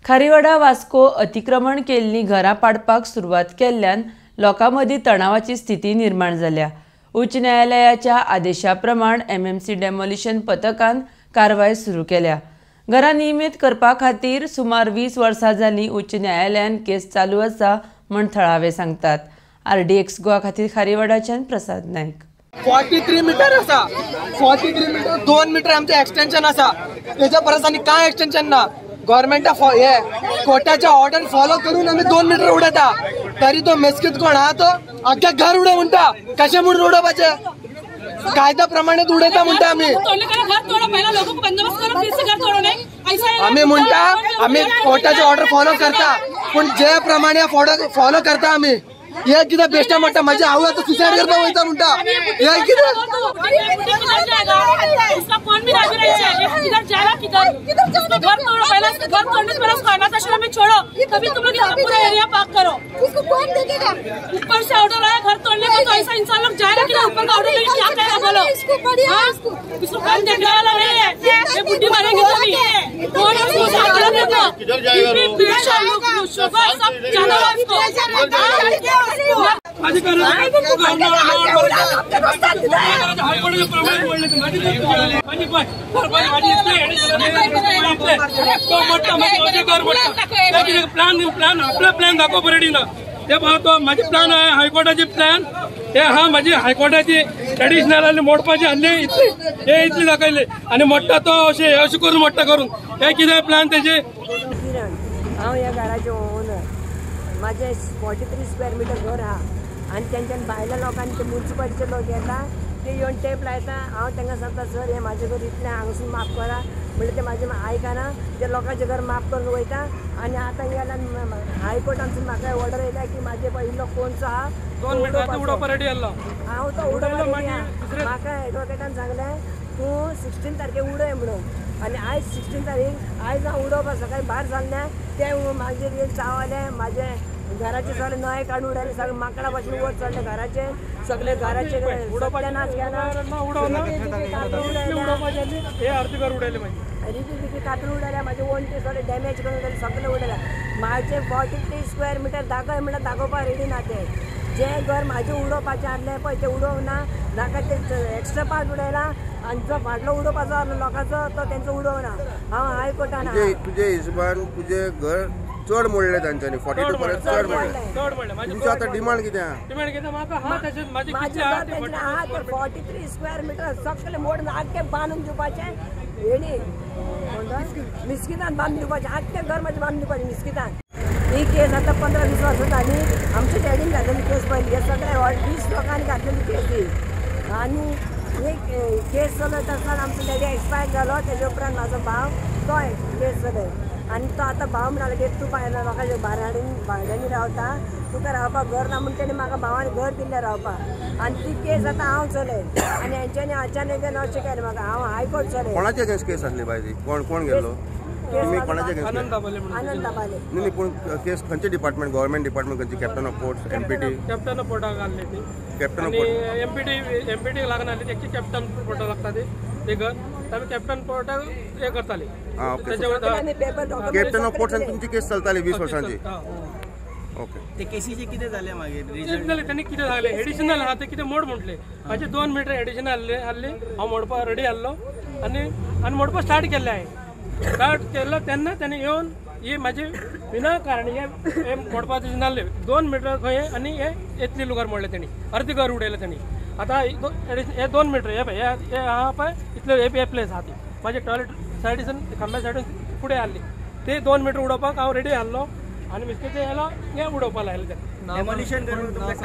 Kharivada Vasco अतिक्रमण केल्लीं घरां पाडपाक सुरवात केल्ल्यान लोकांमदीं तणावाची स्थिती निर्माण जाल्या। उच्च न्यायालयाच्या आदेशा प्रमाण एमएमसी डेमोलिशन पथकान कारवाय सुरू केल्या। घरां नियमीत करपा खातीर सुमार 20 वर्सां जालीं उच्च न्यायालयान केस चालू आसा म्हण थळावे सांगतात। RDX गोवा खातीर खारीवाडाच्यान प्रसाद नायक। 43 मीटर आसा, 43 मीटर 2 मीटर आमचे एक्सटेंशन आसा, त्याच्या परस आनी काय एक्सटेंशन ना। गव्हर्नमेंटा कोर्टाच्या ऑर्डर फॉलो करून आम्ही 2 मीटर उडयता, तरी तो मेस्कीत कोण हा तो अख्ख्या घर उडय म्हणटा। कशे म्हणून उडोवपाचे? कायदा प्रमाणे उडयता म्हणटा आम्ही। आम्ही म्हणटा आम्ही कोर्टाचे ऑर्डर फॉलो करता, पण जे प्रमाणे फॉलो करता आम्ही। हे कितें बेश्टे म्हणटा, माझी आवय आता सुसाइड करपाक वयता म्हणटा। हे कितें छोड़ो, तभी तुम लोग पूरा एरिया पार्क करो। इसको कौन देखेगा? ऊपर से ऑर्डर आया घर तोड़ने का, तो ऐसा इंसान लोग जाएगा कि ऊपर का ऑर्डर लेके क्या करेगा बोलो? इसको कौन देखने वाला नहीं है। ये बुड्ढी मारेंगे तभी कौन उसको साथ देगा? किधर जाएगा लोग सब जाना प्लान आपला प्लॅन दाखव परेडी ना ते पाहतो। माझे प्लॅन आहे हायकोर्टाचे प्लॅन हे हा माझी हायकोर्टाची ट्रेडिशनल आले मोडपाचे हल्ले हे इतले दाखवले आणि मोठा तो असे करून मोठा करून हे किती प्लॅन त्याचे। हांव ह्या घराचे ओनर, माझे 43 स्क्वेअर मीटर घर हा आणि त्यांच्या भायल्या लोकांनी ते म्युन्सिपालिटीचे लोक येता, ते येऊन टेप लायता। हांव तांकां सांगता सर हे माझे घर इतलें हांगसून माफ करा, म्हणजे ते माझे आयकना, ते लोकांचे घर माफ करून वयता। आणि आता याला हायकोर्टांसून म्हाका ऑर्डर येयला की माझे पयलो कोणचो हा 2 मिनिटात उडोवपा रेडी आसलो। हांव तो उडोवपा रेडी हा। म्हाका एडवोकेटान सांगलें तूं 16 तारखेक उडय म्हणून, आणि आज 16 तारीख आयज हांव उडोवपा सकाळी भायर सरलें, ते मागीर चावले माझे घराचे सगळे नळे काढून उडयले, सगळे माकडा पासून वत चढले घराचे, सगळे घराचे सत्यानाश केला। रिपी कातून उडयल्या, माझे वणटे सगळे डॅमेज करून उडयले, सगळे उडयल्या। माझे 43 स्क्वेअर मीटर दाखय म्हणल्यार दाखोवपाक रेडी ना ते। जे घर माझे उडोवपाचे आसले पळय ते उडोवना, नाका ते एक्स्ट्रा पार्ट उडयला, आणि जो फाटलो उडोवपाचो आसलो लोकांचो तो तेंचो उडोवना। हांव हायकोर्टान तुझे हिशोबान तुझे घर चड मोडले तांच्यांनी, 42 परत चड मोडले। तुमचो आता डिमांड कितें आहा? डिमांड कितें म्हाका हा त्याचे माझे किती हा ते 43 स्क्वेअर मीटर सगळे मोडून आख्खे बांदून दिवपाचे। हेणी मिस्कितान बांदून दिवपाचे, आख्खे घर माझे बांदून दिवपाचे मिस्कितान। ही केस आता 15-20 वर्सां जाली, आमच्या डॅडीन घातलेली केस पयली, हे सगळे 20 लोकांनी घातलेली केस ही। आणि हे केस चलत आसतना आमचो डॅडी एक्सपायर जालो, तेजे उपरांत म्हाजो भाव तो केस चलय, आणि तो आता भाव म्हणाला की तू पाहिला लोकांच्या भाड्यांनी रावता, तुका रावपाक घर ना म्हणून तेणी म्हाका भावान घर दिल्लें रावपाक। आणि ती केस आता हांव चलय, आणि हेंच्यांनी अचानक अशें केलें म्हाका। हांव हायकोर्ट चलय। कोणाचे अगेन्स्ट केस आसली बायजी? कोण गेल्लो? तुम्ही कोणाचे अगेन्स्ट? आनंद दाबाले। नाही पूण केस खंयचे डिपार्टमेंट? गव्हर्नमेंट डिपार्टमेंट खंयची? Captain of ports, MPT? Captain of पोर्टाक घाल्ले ती। कॅप्टन ऑफ पोर्ट एमपीटी लागना आली, त्याची कॅप्टन पोर्टा लागता ते घर, आम्ही कॅप्टन पोर्टाक हे करताले। कॅप्टन ऑफ पोर्ट्स तुमची केस चलताली 20 वर्सांची। ओके, ते केसीचे कितें जाले मागीर? रिजल्ट जाले त्यांनी कितें जाले एडिशनल हा ते कितें मोड म्हटले, माझे 2 मीटर एडिशनल आसले, हांव मोडपा रेडी आसलो, आणि मोडपा स्टार्ट केल्ले हांवें। स्टार्ट केल्लो तेन्ना ताणें येवन हे माझे विनाकारण हे मोडपाचे नासले 2 मीटर खंय, आणि हे इतले लुगार मोडले त्यांनी, अर्धे घर उडयले त्यांनी। आता हे 2 मीटर हे हा पळय इतले हे प्लेस आहा ती माझे टॉयलेट सायडीसून खांब्या सायडीन फुडें आसली, ते 2 मीटर उडोवपाक हांव रेडी आसलो, आणि मिस्टेक येयलो हे उडोवपाक लायले ते।